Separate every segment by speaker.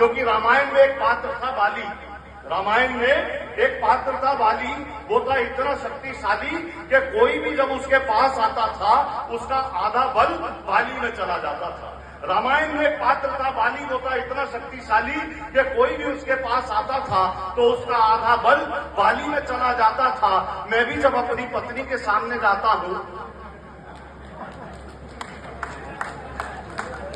Speaker 1: क्योंकि रामायण में एक पात्र था बाली। रामायण में एक पात्र था बाली, वो था इतना शक्तिशाली कि कोई भी जब उसके पास आता था उसका आधा बल बाली में चला जाता था। रामायण में एक पात्र था बाली, वो था इतना शक्तिशाली कि कोई भी उसके पास आता था तो उसका आधा बल बाली में चला जाता था। मैं भी जब अपनी पत्नी के सामने जाता हूं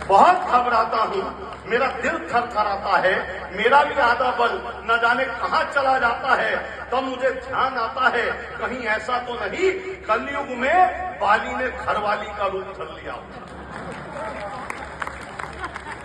Speaker 1: बहुत घबराता हूं, मेरा दिल थरथराता है, मेरा भी आधा बल न जाने कहां चला जाता है। तब मुझे ध्यान आता है कहीं ऐसा तो नहीं कलयुग में बाली ने घरवाली का रूप धर लिया।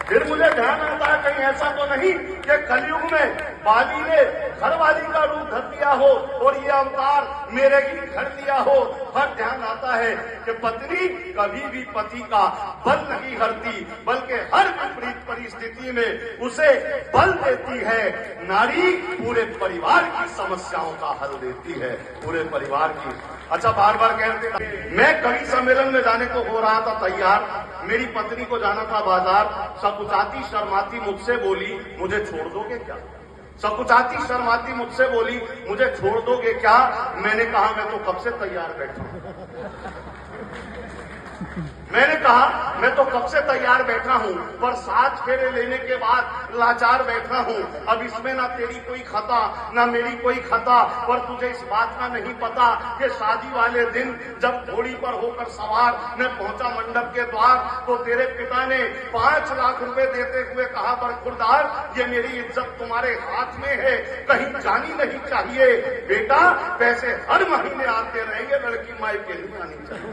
Speaker 1: फिर मुझे ध्यान आता है कहीं ऐसा तो नहीं कि कलयुग में बाली ने घरवाली का रूप धर लिया हो और ये अवतार मेरे ही घर दिया हो। फिर ध्यान आता है कि पत्नी कभी भी पति का बल नहीं हरती, बल्कि हर विपरीत परिस्थिति में उसे बल देती है। नारी पूरे परिवार की समस्याओं का हल देती है, पूरे परिवार की। अच्छा, बार बार कहते मैं कवि सम्मेलन में जाने को हो रहा था तैयार, मेरी पत्नी को जाना था बाजार। सकुचाती शर्माती मुझसे बोली, मुझे छोड़ दोगे क्या? सकुचाती शर्माती मुझसे बोली, मुझे छोड़ दोगे क्या? मैंने कहा मैं तो कब से तैयार बैठा हूं। मैंने कहा मैं तो कब से तैयार बैठा हूं, पर 7 फेरे लेने के बाद लाचार बैठा हूं। अब इसमें ना तेरी कोई खता ना मेरी कोई खता, पर तुझे इस बात का नहीं पता कि शादी वाले दिन जब घोड़ी पर होकर सवार मैं पहुंचा मंडप के द्वार तो तेरे पिता ने 5 लाख रुपए देते हुए कहा, बरखुरदार ये मेरी इज्जत तुम्हारे हाथ में है, कहीं जानी नहीं चाहिए। बेटा पैसे हर महीने आते रहेंगे, लड़की मायके नहीं आनी चाहिए।